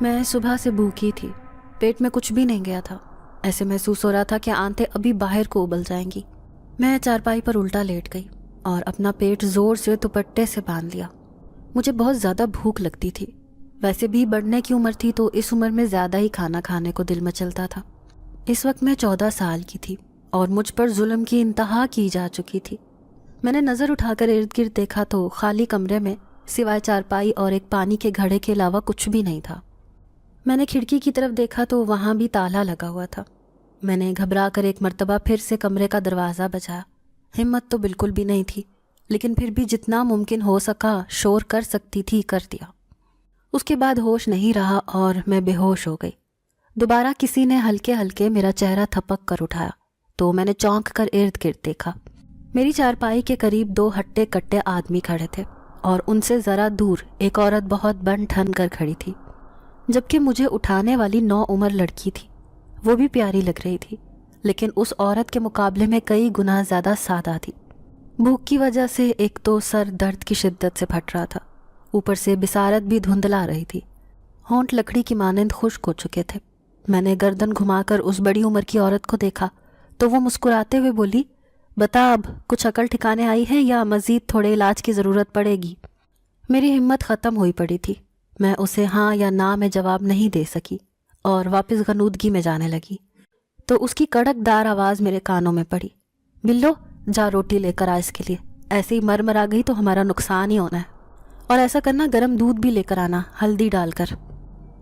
میں صبح سے بھوکی تھی، پیٹ میں کچھ بھی نہیں گیا تھا۔ ایسے محسوس ہو رہا تھا کہ آنتیں ابھی باہر کو ابل جائیں گی۔ میں چارپائی پر الٹا لیٹ گئی اور اپنا پیٹ زور سے دوپٹے سے باندھ لیا۔ مجھے بہت زیادہ بھوک لگتی تھی، ویسے بھی بڑھنے کی عمر تھی تو اس عمر میں زیادہ ہی کھانا کھانے کو دل مچلتا تھا۔ اس وقت میں 14 سال کی تھی اور مجھ پر ظلم کی انتہا کی جا چکی تھی۔ میں نے نظر اٹھا کر ارد گرد دیکھا تو خالی کمرے میں سوائے چارپائی اور ایک پانی کے گھڑے کے علاوہ کچھ بھی نہیں تھا۔ میں نے کھڑکی کی طرف دیکھا تو وہاں بھی تالا لگا ہوا تھا۔ میں نے گھبرا کر ایک مرتبہ پھر سے کمرے کا دروازہ بجایا۔ ہمت تو بالکل بھی نہیں تھی، لیکن پھر بھی جتنا ممکن ہو سکا شور کر سکتی تھی کر دیا۔ اس کے بعد ہوش نہیں رہا اور میں بے ہوش ہو گئی۔ دوبارہ کسی نے ہلکے ہلکے میرا چہرہ تھپک کر اٹھایا تو میں نے چونک کر ارد گرد دیکھا۔ میری چارپائی کے قریب 2 ہٹے کٹے آدمی کھڑے تھے اور ان سے ذرا دور ایک عورت بہت بن ٹھن کر کھڑی تھی، جبکہ مجھے اٹھانے والی 9 عمر لڑکی تھی۔ وہ بھی پیاری لگ رہی تھی، لیکن اس عورت کے مقابلے میں کئی گنا زیادہ سادہ تھی۔ بھوک کی وجہ سے ایک تو سر درد کی شدت سے پھٹ رہا تھا، اوپر سے بصارت بھی دھندلا رہی تھی۔ ہونٹ لکڑی کی مانند خشک ہو چکے تھے۔ میں نے گردن گھما کر اس بڑی عمر کی عورت کو دیکھا تو وہ مسکراتے ہوئے بولی، بتا اب کچھ عقل ٹھکانے آئی ہے یا مزید تھوڑے علاج کی ضرورت پڑے گی؟ میری ہمت ختم ہوئی پڑی تھی۔ میں اسے ہاں یا نہ میں جواب نہیں دے سکی اور واپس غنودگی میں جانے لگی تو اس کی کڑک دار آواز میرے کانوں میں پڑی، بلو جا روٹی لے کر آ، اس کے لیے ایسے ہی مر آ گئی تو ہمارا نقصان ہی ہونا ہے، اور ایسا کرنا گرم دودھ بھی لے کر آنا ہلدی ڈال کر۔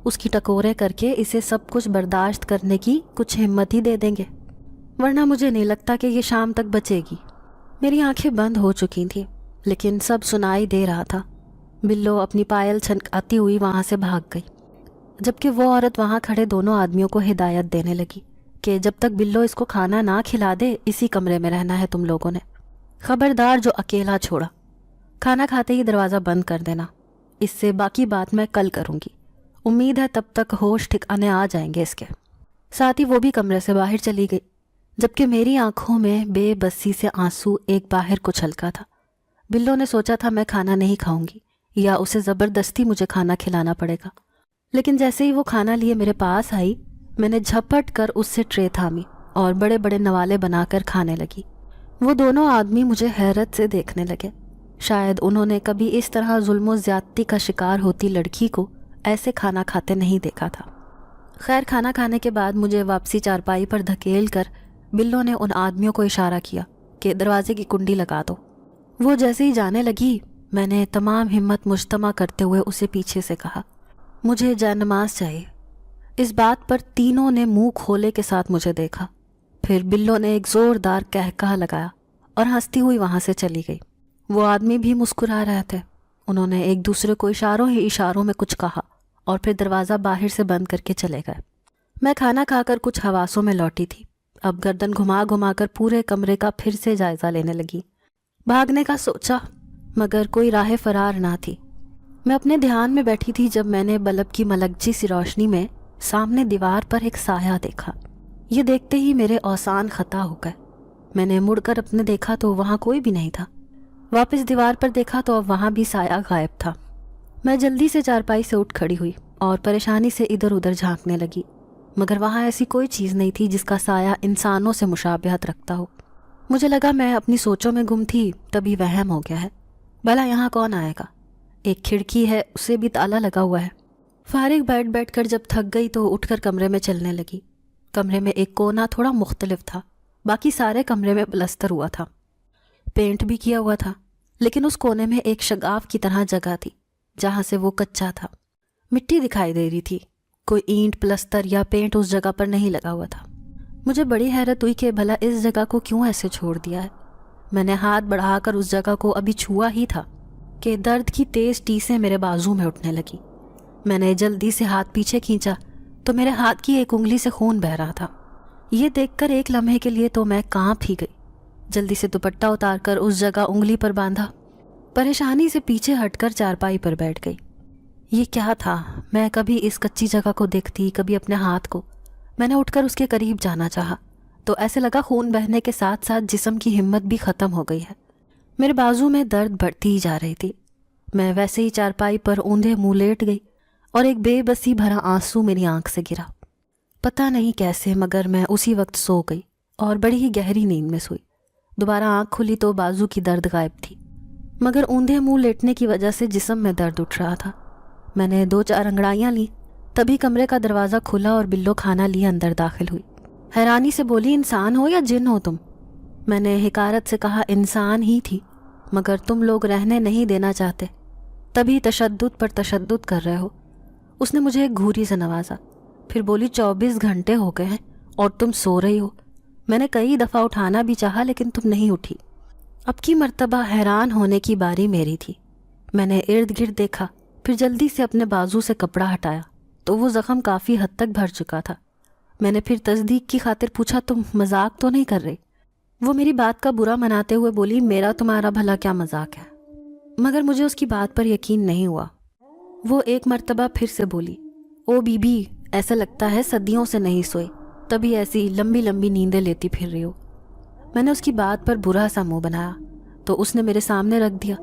اس کی ٹکورے کر کے اسے سب کچھ برداشت کرنے کی کچھ ہمت ہی دے دیں گے، ورنہ مجھے نہیں لگتا کہ یہ شام تک بچے گی۔ میری آنکھیں بند ہو چکی تھیں لیکن سب سنائی دے رہا تھا۔ بلو اپنی پائل چھنکاتی ہوئی وہاں سے بھاگ گئی، جبکہ وہ عورت وہاں کھڑے دونوں آدمیوں کو ہدایت دینے لگی کہ جب تک بلو اس کو کھانا نہ کھلا دے اسی کمرے میں رہنا ہے تم لوگوں نے، خبردار جو اکیلا چھوڑا، کھانا کھاتے ہی دروازہ بند کر دینا، اس سے باقی بات میں کل کروں گی، امید ہے تب تک ہوش ٹھکانے آ جائیں گے اس کے۔ ساتھ ہی وہ بھی کمرے سے باہر چلی گئی، جبکہ میری آنکھوں میں بے بسی سے آنسو ایک باہر کو چھلکا تھا۔ بلو نے سوچا تھا میں کھانا نہیں کھاؤں گی یا اسے زبردستی مجھے کھانا کھلانا پڑے گا، لیکن جیسے ہی وہ کھانا لیے میرے پاس آئی، میں نے جھپٹ کر اس سے ٹرے تھامی اور بڑے بڑے نوالے بنا کر کھانے لگی۔ وہ دونوں آدمی مجھے حیرت سے دیکھنے لگے، شاید انہوں نے کبھی اس طرح ظلم و زیادتی کا شکار ہوتی لڑکی کو ایسے کھانا کھاتے نہیں دیکھا تھا۔ خیر، کھانا کھانے کے بعد مجھے واپسی چارپائی پر دھکیل کر بلو نے ان آدمیوں کو اشارہ کیا کہ دروازے کی کنڈی لگا دو۔ وہ جیسے ہی جانے لگی، میں نے تمام ہمت مجتمع کرتے ہوئے اسے پیچھے سے کہا، مجھے جائے نماز چاہیے۔ اس بات پر تینوں نے منہ کھولے کے ساتھ مجھے دیکھا۔ پھر بلو نے ایک زوردار قہقہہ لگایا اور ہنستی ہوئی وہاں سے چلی گئی۔ وہ آدمی بھی مسکرا رہے تھے۔ انہوں نے ایک دوسرے کو اشاروں ہی اشاروں میں کچھ کہا اور پھر دروازہ باہر سے بند کر کے چلے گئے۔ میں کھانا کھا کر کچھ حواسوں میں لوٹی تھی، اب گردن گھما گھما کر پورے کمرے کا پھر سے جائزہ لینے لگی۔ بھاگنے کا سوچا مگر کوئی راہ فرار نہ تھی۔ میں اپنے دھیان میں بیٹھی تھی جب میں نے بلب کی ملکجی سی روشنی میں سامنے دیوار پر ایک سایہ دیکھا۔ یہ دیکھتے ہی میرے اوسان خطا ہو گئے۔ میں نے مڑ کر اپنے دیکھا تو وہاں کوئی بھی نہیں تھا۔ واپس دیوار پر دیکھا تو اب وہاں بھی سایہ غائب تھا۔ میں جلدی سے چارپائی سے اٹھ کھڑی ہوئی اور پریشانی سے ادھر ادھر جھانکنے لگی، مگر وہاں ایسی کوئی چیز نہیں تھی جس کا سایہ انسانوں سے مشابہت رکھتا ہو۔ مجھے لگا میں اپنی سوچوں میں گم تھی، تبھی وہم ہو گیا ہے۔ بھلا یہاں کون آئے گا؟ ایک کھڑکی ہے، اسے بھی تالا لگا ہوا ہے۔ فارغ بیٹھ کر جب تھک گئی تو اٹھ کر کمرے میں چلنے لگی۔ کمرے میں ایک کونا تھوڑا مختلف تھا، باقی سارے کمرے میں پلستر ہوا تھا، پینٹ بھی کیا ہوا تھا، لیکن اس کونے میں ایک شگاف کی طرح جگہ تھی جہاں سے وہ کچا تھا۔ مٹی دکھائی دے رہی تھی، کوئی اینٹ، پلستر یا پینٹ اس جگہ پر نہیں لگا ہوا تھا۔ مجھے بڑی حیرت ہوئی کہ بھلا اس جگہ کو کیوں ایسے چھوڑ دیا ہے۔ میں نے ہاتھ بڑھا کر اس جگہ کو ابھی چھوا ہی تھا کہ درد کی تیز ٹیسیں میرے بازو میں اٹھنے لگی۔ میں نے جلدی سے ہاتھ پیچھے کھینچا تو میرے ہاتھ کی ایک انگلی سے خون بہہ رہا تھا۔ یہ دیکھ کر ایک لمحے کے لیے تو میں کانپ ہی گئی۔ جلدی سے دوپٹہ اتار کر اس جگہ انگلی پر باندھا، پریشانی سے پیچھے ہٹ کر چارپائی پر بیٹھ گئی۔ یہ کیا تھا؟ میں کبھی اس کچی جگہ کو دیکھتی، کبھی اپنے ہاتھ کو۔ میں نے اٹھ کر اس کے قریب جانا چاہا تو ایسے لگا خون بہنے کے ساتھ ساتھ جسم کی ہمت بھی ختم ہو گئی ہے۔ میرے بازو میں درد بڑھتی ہی جا رہی تھی۔ میں ویسے ہی چارپائی پر اوندھے منہ لیٹ گئی اور ایک بے بسی بھرا آنسو میری آنکھ سے گرا۔ پتہ نہیں کیسے مگر میں اسی وقت سو گئی اور بڑی ہی گہری نیند میں سوئی۔ دوبارہ آنکھ کھلی تو بازو کی درد غائب تھی، مگر اوندھے منہ لیٹنے کی وجہ سے جسم میں درد اٹھ رہا تھا۔ میں نے 2-4 انگڑائیاں لیں، تبھی کمرے کا دروازہ کھلا اور بلو کھانا لیے اندر داخل ہوئی۔ حیرانی سے بولی، انسان ہو یا جن ہو تم؟ میں نے حکارت سے کہا، انسان ہی تھی، مگر تم لوگ رہنے نہیں دینا چاہتے، تبھی تشدد پر تشدد کر رہے ہو۔ اس نے مجھے ایک گھوری سے نوازا، پھر بولی، 24 گھنٹے ہو گئے ہیں اور تم سو رہی ہو۔ میں نے کئی دفعہ اٹھانا بھی چاہا لیکن تم نہیں اٹھی۔ اب کی مرتبہ حیران ہونے کی باری میری تھی۔ میں نے ارد گرد دیکھا، پھر جلدی سے اپنے بازو سے کپڑا ہٹایا تو وہ زخم کافی حد تک بھر چکا تھا۔ میں نے پھر تصدیق کی خاطر پوچھا، تم مذاق تو نہیں کر رہی؟ وہ میری بات کا برا مناتے ہوئے بولی، میرا تمہارا بھلا کیا مذاق ہے؟ مگر مجھے اس کی بات پر یقین نہیں ہوا۔ وہ ایک مرتبہ پھر سے بولی، او بی بی، ایسا لگتا ہے صدیوں سے نہیں سوئی، تبھی ایسی لمبی لمبی نیندیں لیتی پھر رہی ہو۔ میں نے اس کی بات پر برا سا منہ بنایا تو اس نے میرے سامنے رکھ دیا۔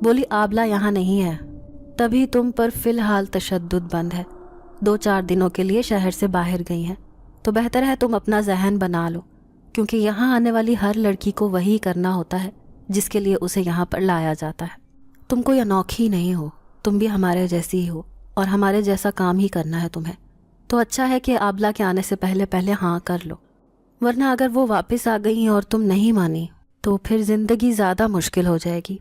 بولی، آبلہ یہاں نہیں ہے، تبھی تم پر فی الحال تشدد بند ہے۔ 2-4 دنوں کے لیے شہر سے باہر گئی ہیں، تو بہتر ہے تم اپنا ذہن بنا لو، کیونکہ یہاں آنے والی ہر لڑکی کو وہی کرنا ہوتا ہے جس کے لیے اسے یہاں پر لایا جاتا ہے۔ تم کوئی انوکھی نہیں ہو، تم بھی ہمارے جیسی ہی ہو اور ہمارے جیسا کام ہی کرنا ہے تمہیں۔ تو اچھا ہے کہ آبلہ کے آنے سے پہلے پہلے ہاں کر لو، ورنہ اگر وہ واپس آ گئی اور تم نہیں مانی تو پھر زندگی زیادہ مشکل ہو جائے گی۔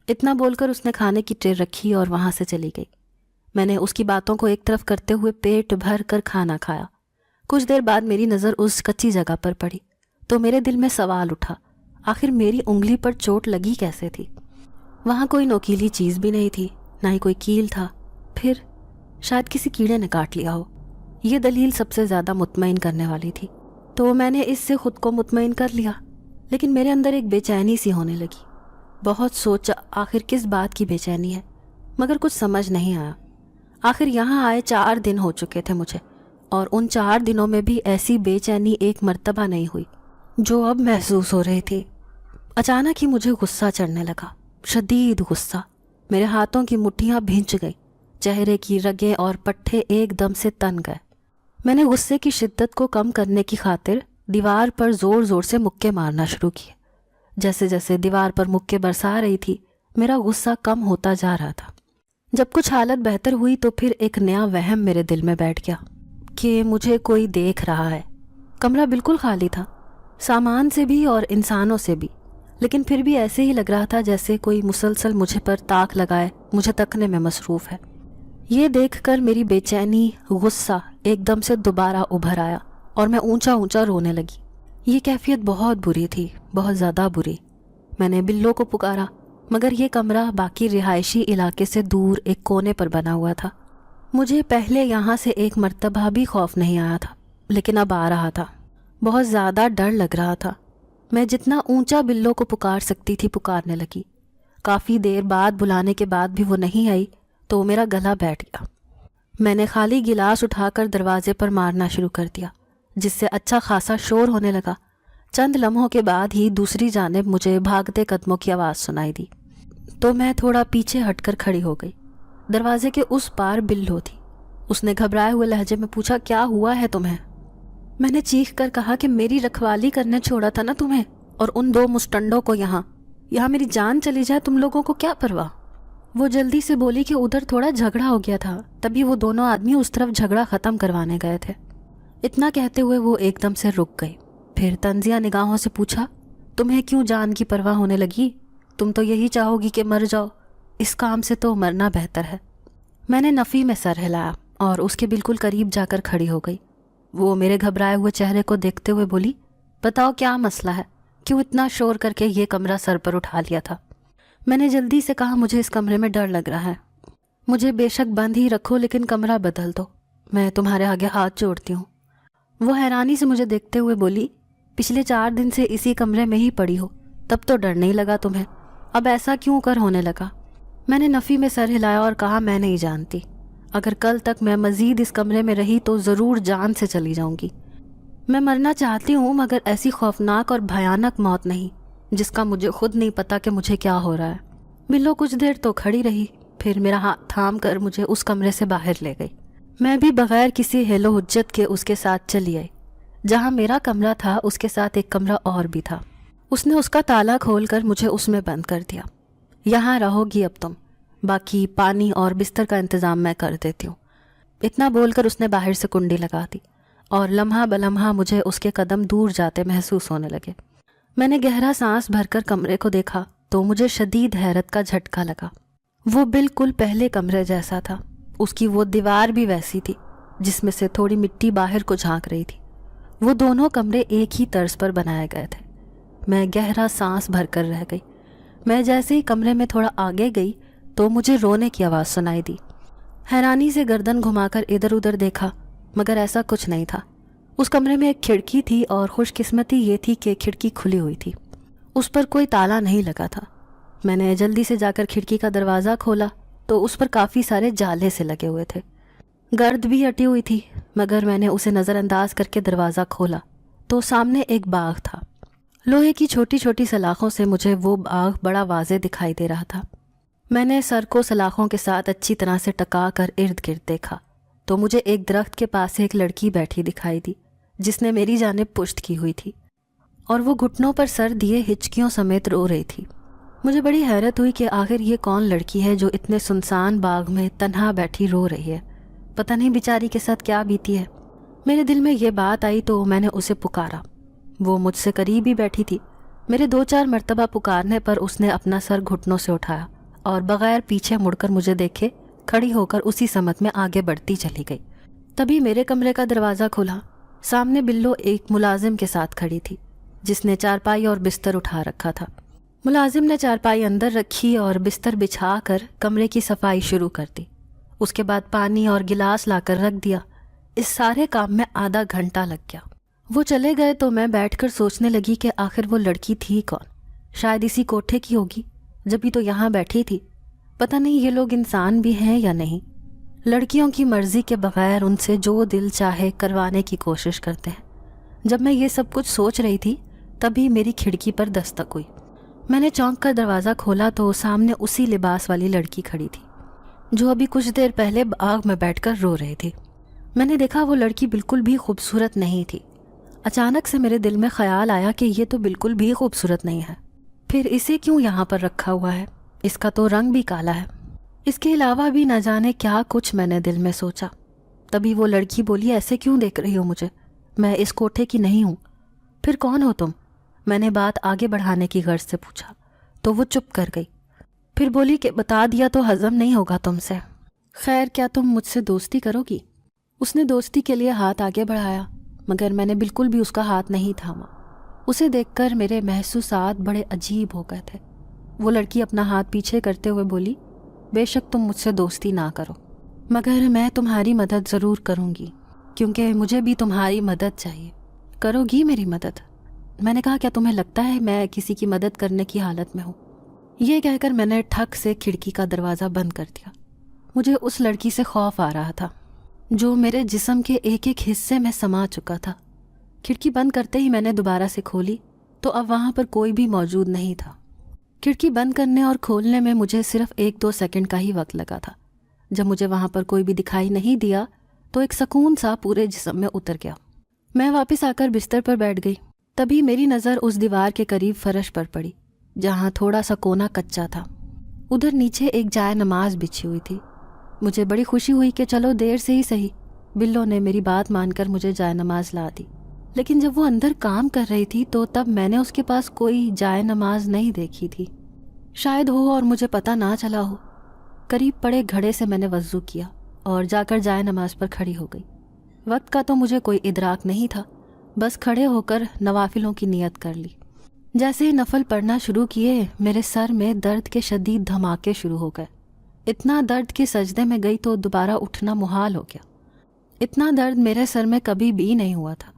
اتنا بول کر اس نے کھانے کی ٹرے رکھی اور وہاں سے چلی گئی۔ میں نے اس کی باتوں کو ایک طرف کرتے ہوئے پیٹ بھر کر کھانا کھایا۔ کچھ دیر بعد میری نظر اس کچی جگہ پر پڑی تو میرے دل میں سوال اٹھا، آخر میری انگلی پر چوٹ لگی کیسے تھی؟ وہاں کوئی نوکیلی چیز بھی نہیں تھی، نہ ہی کوئی کیل تھا، پھر شاید کسی کیڑے نے کاٹ لیا ہو۔ یہ دلیل سب سے زیادہ مطمئن کرنے والی تھی، تو میں نے اس سے خود کو مطمئن کر لیا، لیکن میرے اندر ایک بے چینی سی ہونے لگی۔ بہت سوچا آخر کس بات کی بے چینی ہے، مگر کچھ سمجھ نہیں آیا۔ آخر یہاں آئے 4 دن ہو چکے تھے مجھے، اور ان 4 دنوں میں بھی ایسی بے چینی ایک مرتبہ نہیں ہوئی جو اب محسوس ہو رہی تھی۔ اچانک ہی مجھے غصہ چڑھنے لگا، شدید غصہ۔ میرے ہاتھوں کی مٹھیاں بھینچ گئیں، چہرے کی رگیں اور پٹھے ایک دم سے تن گئے۔ میں نے غصے کی شدت کو کم کرنے کی خاطر دیوار پر زور زور سے مکے مارنا شروع کیے۔ جیسے جیسے دیوار پر مکے برسا رہی تھی، میرا غصہ کم ہوتا جا رہا تھا۔ جب کچھ حالت بہتر ہوئی تو پھر ایک نیا وہم میرے دل میں بیٹھ گیا کہ مجھے کوئی دیکھ رہا ہے۔ کمرہ بالکل خالی تھا، سامان سے بھی اور انسانوں سے بھی، لیکن پھر بھی ایسے ہی لگ رہا تھا جیسے کوئی مسلسل مجھے پر تاک لگائے، مجھے تکنے میں مصروف ہے۔ یہ دیکھ کر میری بے چینی، غصہ ایک دم سے دوبارہ ابھر آیا اور میں اونچا اونچا رونے لگی۔ یہ کیفیت بہت بری تھی، بہت زیادہ بری۔ میں نے بلو کو پکارا، مگر یہ کمرہ باقی رہائشی علاقے سے دور ایک کونے پر بنا ہوا تھا۔ مجھے پہلے یہاں سے ایک مرتبہ بھی خوف نہیں آیا تھا، لیکن اب آ رہا تھا۔ بہت زیادہ ڈر لگ رہا تھا۔ میں جتنا اونچا بلو کو پکار سکتی تھی پکارنے لگی۔ کافی دیر بعد بلانے کے بعد بھی وہ نہیں آئی تو میرا گلا بیٹھ گیا۔ میں نے خالی گلاس اٹھا کر دروازے پر مارنا شروع کر دیا، جس سے اچھا خاصا شور ہونے لگا۔ چند لمحوں کے بعد ہی دوسری جانب مجھے بھاگتے قدموں کی آواز سنائی دی، تو میں تھوڑا پیچھے ہٹ کر کھڑی ہو گئی۔ دروازے کے اس پار بلو تھی۔ اس نے گھبرائے ہوئے لہجے میں پوچھا، کیا ہوا ہے تمہیں؟ میں نے چیخ کر کہا کہ میری رکھوالی کرنے چھوڑا تھا نا تمہیں، اور ان 2 مسٹنڈوں کو یہاں میری جان چلی جائے تم لوگوں کو کیا پرواہ؟ وہ جلدی سے بولی کہ ادھر تھوڑا جھگڑا ہو گیا تھا، تبھی وہ دونوں آدمی اس طرف جھگڑا ختم کروانے گئے تھے۔ اتنا کہتے ہوئے وہ ایک دم سے رک گئی، پھر طنزیہ نگاہوں سے پوچھا، تمہیں کیوں جان کی پرواہ ہونے لگی؟ تم تو یہی چاہو گی کہ مر جاؤ، اس کام سے تو مرنا بہتر ہے۔ میں نے نفی میں سر ہلایا اور اس کے بالکل قریب جا کر کھڑی ہو گئی۔ وہ میرے گھبرائے ہوئے چہرے کو دیکھتے ہوئے بولی، بتاؤ کیا مسئلہ ہے، کیوں اتنا شور کر کے یہ کمرہ سر پر اٹھا لیا تھا؟ میں نے جلدی سے کہا، مجھے اس کمرے میں ڈر لگ رہا ہے، مجھے بے شک بند ہی رکھو لیکن کمرہ بدل دو، میں تمہارے آگے ہاتھ جوڑتی ہوں۔ وہ حیرانی سے مجھے دیکھتے ہوئے بولی، پچھلے 4 دن سے اسی کمرے میں ہی پڑی ہو، تب تو ڈر نہیں لگا تمہیں، اب ایسا کیوں کر ہونے لگا؟ میں نے نفی میں سر ہلایا اور کہا، میں نہیں جانتی، اگر کل تک میں مزید اس کمرے میں رہی تو ضرور جان سے چلی جاؤں گی۔ میں مرنا چاہتی ہوں مگر ایسی خوفناک اور بھیانک موت نہیں جس کا مجھے خود نہیں پتا کہ مجھے کیا ہو رہا ہے۔ بلو کچھ دیر تو کھڑی رہی، پھر میرا ہاتھ تھام کر مجھے اس کمرے سے باہر لے گئی۔ میں بھی بغیر کسی ہیلو حجت کے اس کے ساتھ چلی آئی۔ جہاں میرا کمرہ تھا اس کے ساتھ ایک کمرہ اور بھی تھا۔ اس نے اس کا تالا کھول کر مجھے اس میں بند کر دیا۔ یہاں رہو گی اب تم، باقی پانی اور بستر کا انتظام میں کر دیتی ہوں۔ اتنا بول کر اس نے باہر سے کنڈی لگا دی اور لمحہ بلمحہ مجھے اس کے قدم دور جاتے محسوس ہونے لگے۔ میں نے گہرا سانس بھر کر کمرے کو دیکھا تو مجھے شدید حیرت کا جھٹکا لگا۔ وہ بالکل پہلے کمرے جیسا تھا۔ اس کی وہ دیوار بھی ویسی تھی جس میں سے تھوڑی مٹی باہر کو جھانک رہی تھی۔ وہ دونوں کمرے ایک ہی طرز پر بنائے گئے تھے۔ میں گہرا سانس بھر کر رہ گئی۔ میں جیسے ہی کمرے میں تھوڑا آگے گئی تو مجھے رونے کی آواز سنائی دی۔ حیرانی سے گردن گھما کر ادھر ادھر دیکھا مگر ایسا کچھ نہیں تھا۔ اس کمرے میں ایک کھڑکی تھی اور خوش قسمتی یہ تھی کہ کھڑکی کھلی ہوئی تھی۔ اس پر کوئی تالا نہیں لگا تھا۔ میں نے جلدی سے جا کر کھڑکی کا دروازہ کھولا تو اس پر کافی سارے جالے سے لگے ہوئے تھے۔ گرد بھی اٹی ہوئی تھی مگر میں نے اسے نظر انداز کر کے دروازہ کھولا تو سامنے ایک باغ تھا۔ لوہے کی چھوٹی چھوٹی سلاخوں سے مجھے وہ باغ بڑا واضح دکھائی دے رہا تھا۔ میں نے سر کو سلاخوں کے ساتھ اچھی طرح سے ٹکا کر ارد گرد دیکھا تو مجھے ایک درخت کے پاس ایک لڑکی بیٹھی دکھائی دی جس نے میری جانب پشت کی ہوئی تھی اور وہ گھٹنوں پر سر دیے ہچکیوں سمیت رو رہی تھی۔ مجھے بڑی حیرت ہوئی کہ آخر یہ کون لڑکی ہے جو اتنے سنسان باغ میں تنہا بیٹھی رو رہی ہے۔ پتہ نہیں بیچاری کے ساتھ کیا بیتی ہے۔ میرے دل میں یہ بات آئی تو میں نے اسے پکارا۔ وہ مجھ سے قریب ہی بیٹھی تھی۔ میرے 2-4 مرتبہ پکارنے پر اس نے اپنا سر گھٹنوں سے اٹھایا اور بغیر پیچھے مڑ کر مجھے دیکھے کھڑی ہو کر اسی سمت میں آگے بڑھتی چلی گئی۔ تبھی میرے کمرے کا دروازہ کھلا۔ سامنے بلو ایک ملازم کے ساتھ کھڑی تھی جس نے چارپائی اور بستر اٹھا رکھا تھا۔ ملازم نے چارپائی اندر رکھی اور بستر بچھا کر کمرے کی صفائی شروع کر دی۔ اس کے بعد پانی اور گلاس لا کر رکھ دیا۔ اس سارے کام میں آدھا گھنٹہ لگ گیا۔ وہ چلے گئے تو میں بیٹھ کر سوچنے لگی کہ آخر وہ لڑکی تھی کون؟ شاید اسی کوٹھے کی ہوگی، جبھی تو یہاں بیٹھی تھی۔ پتہ نہیں یہ لوگ انسان بھی ہیں یا نہیں۔ لڑکیوں کی مرضی کے بغیر ان سے جو دل چاہے کروانے کی کوشش کرتے ہیں۔ جب میں یہ سب کچھ سوچ رہی تھی تبھی میری کھڑکی پر دستک ہوئی۔ میں نے چونک کر دروازہ کھولا تو سامنے اسی لباس والی لڑکی کھڑی تھی جو ابھی کچھ دیر پہلے باغ میں بیٹھ کر رو رہی تھی۔ میں نے دیکھا وہ لڑکی بالکل بھی خوبصورت نہیں تھی۔ اچانک سے میرے دل میں خیال آیا کہ یہ تو بالکل بھی خوبصورت نہیں ہے، پھر اسے کیوں یہاں پر رکھا ہوا ہے؟ اس کا تو رنگ بھی کالا ہے۔ اس کے علاوہ بھی نہ جانے کیا کچھ میں نے دل میں سوچا۔ تبھی وہ لڑکی بولی، ایسے کیوں دیکھ رہی ہو مجھے؟ میں اس کوٹھے کی نہیں ہوں۔ پھر کون ہو تم؟ میں نے بات آگے بڑھانے کی غرض سے پوچھا تو وہ چپ کر گئی۔ پھر بولی کہ بتا دیا تو ہضم نہیں ہوگا تم سے۔ خیر کیا تم مجھ سے دوستی کرو گی؟ اس نے دوستی کے لیے ہاتھ آگے بڑھایا مگر میں نے بالکل بھی اس کا ہاتھ نہیں تھاما۔ اسے دیکھ کر میرے محسوسات بڑے عجیب ہو گئے تھے۔ وہ لڑکی اپنا ہاتھ پیچھے کرتے ہوئے بولی، بے شک تم مجھ سے دوستی نہ کرو مگر میں تمہاری مدد ضرور کروں گی کیونکہ مجھے بھی تمہاری مدد چاہیے۔ کرو گی میری مدد؟ میں نے کہا، کیا تمہیں لگتا ہے میں کسی کی مدد کرنے کی حالت میں ہوں؟ یہ کہہ کر میں نے ٹھک سے کھڑکی کا دروازہ بند کر دیا۔ مجھے اس لڑکی سے خوف آ رہا تھا جو میرے جسم کے ایک ایک حصے میں سما چکا تھا۔ کھڑکی بند کرتے ہی میں نے دوبارہ سے کھولی تو اب وہاں پر کوئی بھی موجود نہیں تھا۔ کھڑکی بند کرنے اور کھولنے میں مجھے صرف 1-2 سیکنڈ کا ہی وقت لگا تھا۔ جب مجھے وہاں پر کوئی بھی دکھائی نہیں دیا تو ایک سکون سا پورے جسم میں اتر گیا۔ میں واپس آ کر بستر پر بیٹھ گئی۔ تبھی میری نظر اس دیوار کے قریب فرش پر پڑی جہاں تھوڑا سا کونا کچا تھا۔ ادھر نیچے ایک جائے نماز بچھی ہوئی تھی۔ مجھے بڑی خوشی ہوئی کہ چلو دیر سے ہی صحیح، بلو نے میری بات مان کر مجھے جائے نماز لا دی۔ لیکن جب وہ اندر کام کر رہی تھی تو تب میں نے اس کے پاس کوئی جائے نماز نہیں دیکھی تھی۔ شاید ہو اور مجھے پتہ نہ چلا ہو۔ قریب پڑے گھڑے سے میں نے وضو کیا اور جا کر جائے نماز پر کھڑی ہو گئی۔ وقت کا تو مجھے کوئی ادراک نہیں تھا، بس کھڑے ہو کر نوافلوں کی نیت کر لی۔ جیسے ہی نفل پڑھنا شروع کیے میرے سر میں درد کے شدید دھماکے شروع ہو گئے۔ اتنا درد کہ سجدے میں گئی تو دوبارہ اٹھنا محال ہو گیا۔ اتنا درد میرے سر میں کبھی بھی نہیں ہوا تھا۔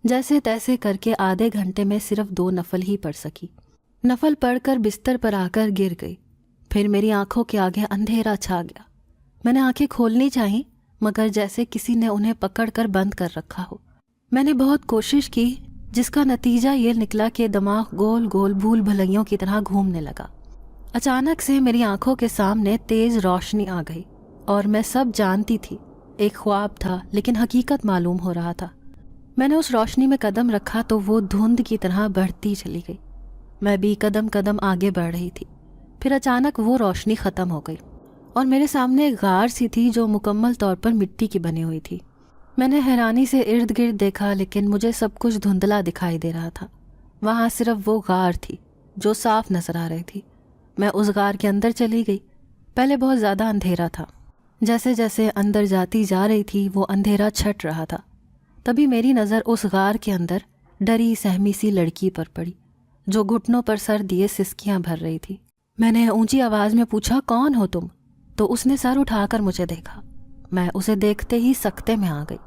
جیسے تیسے کر کے آدھے گھنٹے میں صرف 2 نفل ہی پڑھ سکی۔ نفل پڑھ کر بستر پر آ کر گر گئی۔ پھر میری آنکھوں کے آگے اندھیرا چھا گیا۔ میں نے آنکھیں کھولنی چاہی مگر جیسے کسی نے انہیں پکڑ کر بند کر رکھا ہو۔ میں نے بہت کوشش کی جس کا نتیجہ یہ نکلا کہ دماغ گول گول بھول بھلائیوں کی طرح گھومنے لگا۔ اچانک سے میری آنکھوں کے سامنے تیز روشنی آ گئی اور میں سب جانتی تھی ایک خواب تھا لیکن حقیقت معلوم ہو رہا تھا۔ میں نے اس روشنی میں قدم رکھا تو وہ دھند کی طرح بڑھتی چلی گئی۔ میں بھی قدم قدم آگے بڑھ رہی تھی۔ پھر اچانک وہ روشنی ختم ہو گئی اور میرے سامنے ایک غار سی تھی جو مکمل طور پر مٹی کی بنی ہوئی تھی۔ میں نے حیرانی سے ارد گرد دیکھا لیکن مجھے سب کچھ دھندلا دکھائی دے رہا تھا۔ وہاں صرف وہ غار تھی جو صاف نظر آ رہی تھی۔ میں اس غار کے اندر چلی گئی۔ پہلے بہت زیادہ اندھیرا تھا۔ جیسے جیسے اندر جاتی جا رہی تھی وہ اندھیرا چھٹ رہا تھا۔ تبھی میری نظر اس غار کے اندر ڈری سہمی سی لڑکی پر پڑی جو گھٹنوں پر سر دیے سسکیاں بھر رہی تھی۔ میں نے اونچی آواز میں پوچھا، کون ہو تم؟ تو اس نے سر اٹھا کر مجھے دیکھا۔ میں اسے دیکھتے ہی سکتے میں آ گئی۔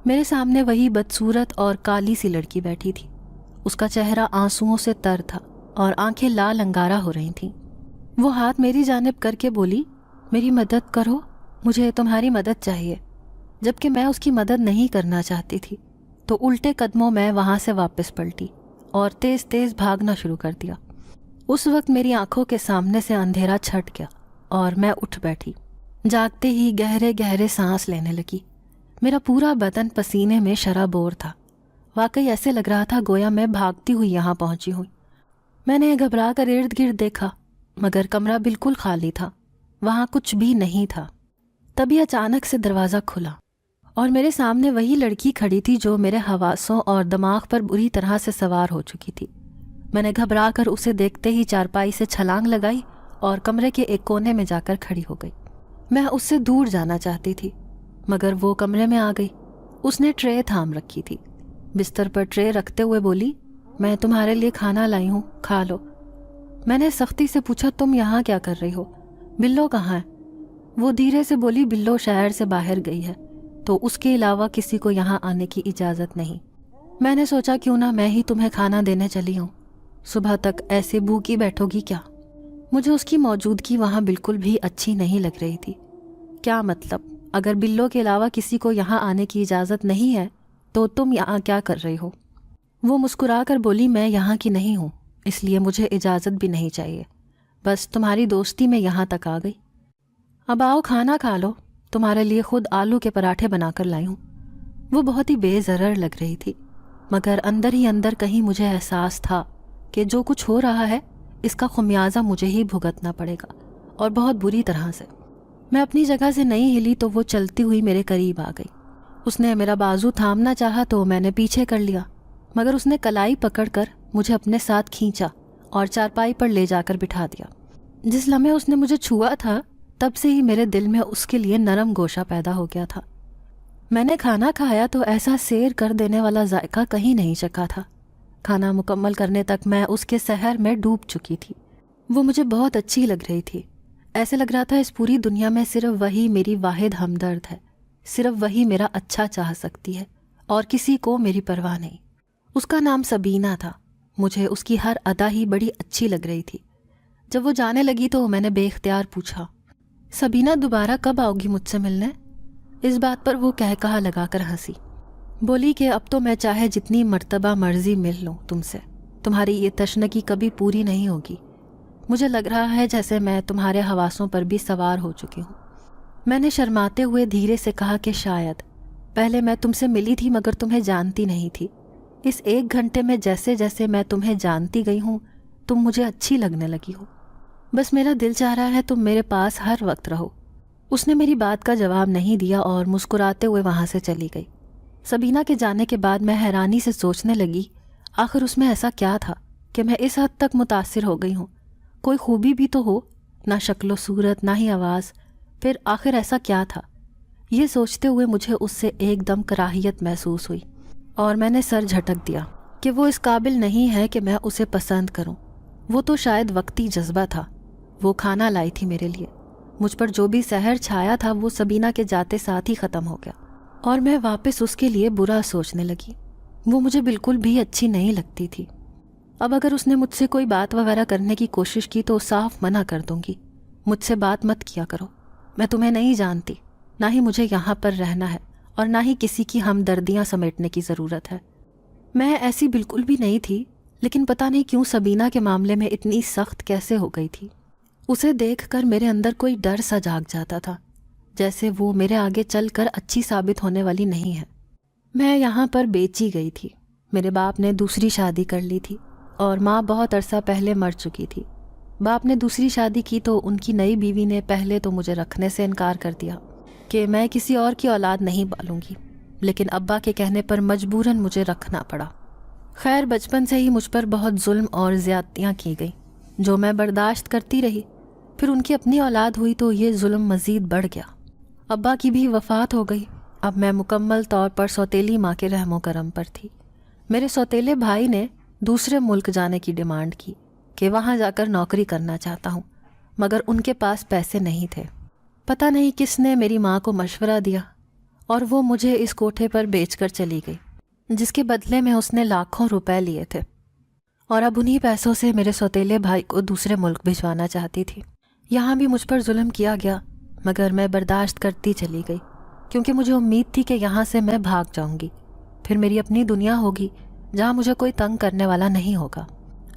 میرے سامنے وہی بدصورت اور کالی سی لڑکی بیٹھی تھی۔ اس کا چہرہ آنسوؤں سے تر تھا اور آنکھیں لال انگارہ ہو رہی تھیں۔ وہ ہاتھ میری جانب کر کے بولی، میری مدد کرو، مجھے تمہاری مدد چاہیے۔ جبکہ میں اس کی مدد نہیں کرنا چاہتی تھی تو الٹے قدموں میں وہاں سے واپس پلٹی اور تیز تیز بھاگنا شروع کر دیا۔ اس وقت میری آنکھوں کے سامنے سے اندھیرا چھٹ گیا اور میں اٹھ بیٹھی۔ جاگتے ہی گہرے گہرے سانس لینے لگی۔ میرا پورا بدن پسینے میں شرابور تھا۔ واقعی ایسے لگ رہا تھا گویا میں بھاگتی ہوئی یہاں پہنچی ہوں۔ میں نے گھبرا کر ارد گرد دیکھا مگر کمرہ بالکل خالی تھا، وہاں کچھ بھی نہیں تھا۔ تبھی اچانک سے دروازہ کھلا اور میرے سامنے وہی لڑکی کھڑی تھی جو میرے حواسوں اور دماغ پر بری طرح سے سوار ہو چکی تھی۔ میں نے گھبرا کر اسے دیکھتے ہی چارپائی سے چھلانگ لگائی اور کمرے کے ایک کونے میں جا کر کھڑی ہو گئی۔ میں اس سے دور جانا چاہتی تھی مگر وہ کمرے میں آ گئی۔ اس نے ٹرے تھام رکھی تھی۔ بستر پر ٹرے رکھتے ہوئے بولی، میں تمہارے لیے کھانا لائی ہوں، کھا لو۔ میں نے سختی سے پوچھا، تم یہاں کیا کر رہی ہو؟ بلو کہاں ہے؟ وہ دھیرے سے بولی، بلو شہر سے باہر گئی ہے تو اس کے علاوہ کسی کو یہاں آنے کی اجازت نہیں۔ میں نے سوچا کیوں نہ میں ہی تمہیں کھانا دینے چلی ہوں، صبح تک ایسے بھوکی بیٹھو گی کیا؟ مجھے اس کی موجودگی وہاں بالکل بھی اچھی نہیں لگ رہی تھی۔ کیا مطلب؟ اگر بلو کے علاوہ کسی کو یہاں آنے کی اجازت نہیں ہے تو تم یہاں کیا کر رہی ہو؟ وہ مسکرا کر بولی، میں یہاں کی نہیں ہوں اس لیے مجھے اجازت بھی نہیں چاہیے، بس تمہاری دوستی میں یہاں تک آ گئی۔ اب آؤ کھانا کھا لو، تمہارے لیے خود آلو کے پراٹھے بنا کر لائی ہوں۔ وہ بہت ہی بے ضرر لگ رہی تھی مگر اندر ہی اندر کہیں مجھے احساس تھا کہ جو کچھ ہو رہا ہے اس کا خمیازہ مجھے ہی بھگتنا پڑے گا اور بہت بری طرح سے۔ میں اپنی جگہ سے نہیں ہلی تو وہ چلتی ہوئی میرے قریب آ گئی۔ اس نے میرا بازو تھامنا چاہا تو میں نے پیچھے کر لیا مگر اس نے کلائی پکڑ کر مجھے اپنے ساتھ کھینچا اور چارپائی پر لے جا کر بٹھا دیا۔ جس لمحے اس نے مجھے چھوا تھا تب سے ہی میرے دل میں اس کے لیے نرم گوشہ پیدا ہو گیا تھا۔ میں نے کھانا کھایا تو ایسا سیر کر دینے والا ذائقہ کہیں نہیں چکھا تھا۔ کھانا مکمل کرنے تک میں اس کے سحر میں ڈوب چکی تھی۔ وہ مجھے بہت اچھی لگ رہی تھی۔ ایسے لگ رہا تھا اس پوری دنیا میں صرف وہی میری واحد ہمدرد ہے، صرف وہی میرا اچھا چاہ سکتی ہے اور کسی کو میری پرواہ نہیں۔ اس کا نام سبینہ تھا۔ مجھے اس کی ہر ادا ہی بڑی اچھی لگ رہی تھی۔ جب وہ جانے لگی تو میں نے بے اختیار پوچھا، سبینہ دوبارہ کب آؤ گی مجھ سے ملنے؟ اس بات پر وہ کہا لگا کر ہنسی۔ بولی کہ اب تو میں چاہے جتنی مرتبہ مرضی مل لوں تم سے، تمہاری یہ تشنگی کبھی پوری نہیں ہوگی۔ مجھے لگ رہا ہے جیسے میں تمہارے حواسوں پر بھی سوار ہو چکی ہوں۔ میں نے شرماتے ہوئے دھیرے سے کہا کہ شاید پہلے میں تم سے ملی تھی مگر تمہیں جانتی نہیں تھی۔ اس 1 گھنٹے میں جیسے جیسے میں تمہیں جانتی گئی ہوں تم مجھے اچھی لگنے لگی ہو۔ بس میرا دل چاہ رہا ہے تم میرے پاس ہر وقت رہو۔ اس نے میری بات کا جواب نہیں دیا اور مسکراتے ہوئے وہاں سے چلی گئی۔ سبینہ کے جانے کے بعد میں حیرانی سے سوچنے لگی، آخر اس میں ایسا کیا تھا کہ میں اس حد تک متاثر ہو گئی ہوں؟ کوئی خوبی بھی تو ہو، نہ شکل و صورت نہ ہی آواز، پھر آخر ایسا کیا تھا؟ یہ سوچتے ہوئے مجھے اس سے ایک دم کراہیت محسوس ہوئی اور میں نے سر جھٹک دیا کہ وہ اس قابل نہیں ہے کہ میں اسے پسند کروں۔ وہ تو شاید وقتی جذبہ تھا۔ وہ کھانا لائی تھی میرے لیے۔ مجھ پر جو بھی سحر چھایا تھا وہ سبینہ کے جاتے ساتھ ہی ختم ہو گیا اور میں واپس اس کے لیے برا سوچنے لگی۔ وہ مجھے بالکل بھی اچھی نہیں لگتی تھی۔ اب اگر اس نے مجھ سے کوئی بات وغیرہ کرنے کی کوشش کی تو صاف منع کر دوں گی، مجھ سے بات مت کیا کرو، میں تمہیں نہیں جانتی، نہ ہی مجھے یہاں پر رہنا ہے اور نہ ہی کسی کی ہمدردیاں سمیٹنے کی ضرورت ہے۔ میں ایسی بالکل بھی نہیں تھی، لیکن پتہ نہیں کیوں سبینہ کے معاملے میں اتنی سخت کیسے ہو گئی تھی۔ اسے دیکھ کر میرے اندر کوئی ڈر سا جاگ جاتا تھا، جیسے وہ میرے آگے چل کر اچھی ثابت ہونے والی نہیں ہے۔ میں یہاں پر بیچی گئی تھی۔ میرے باپ نے دوسری شادی کر لی تھی اور ماں بہت عرصہ پہلے مر چکی تھی۔ باپ نے دوسری شادی کی تو ان کی نئی بیوی نے پہلے تو مجھے رکھنے سے انکار کر دیا کہ میں کسی اور کی اولاد نہیں پالوں گی، لیکن ابا کے کہنے پر مجبوراً مجھے رکھنا پڑا۔ خیر بچپن سے ہی مجھ پر بہت ظلم اور زیادتیاں کی گئیں جو میں برداشت کرتی رہی۔ پھر ان کی اپنی اولاد ہوئی تو یہ ظلم مزید بڑھ گیا۔ ابا کی بھی وفات ہو گئی۔ اب میں مکمل طور پر سوتیلی ماں کے رحم و کرم پر تھی۔ میرے سوتیلے بھائی نے دوسرے ملک جانے کی ڈیمانڈ کی کہ وہاں جا کر نوکری کرنا چاہتا ہوں، مگر ان کے پاس پیسے نہیں تھے۔ پتہ نہیں کس نے میری ماں کو مشورہ دیا اور وہ مجھے اس کوٹھے پر بیچ کر چلی گئی، جس کے بدلے میں اس نے لاکھوں روپے لیے تھے، اور اب انہی پیسوں سے میرے سوتیلے بھائی کو دوسرے ملک بھجوانا چاہتی تھی۔ یہاں بھی مجھ پر ظلم کیا گیا، مگر میں برداشت کرتی چلی گئی، کیونکہ مجھے امید تھی کہ یہاں سے میں بھاگ جاؤں گی، پھر میری اپنی دنیا ہوگی جہاں مجھے کوئی تنگ کرنے والا نہیں ہوگا۔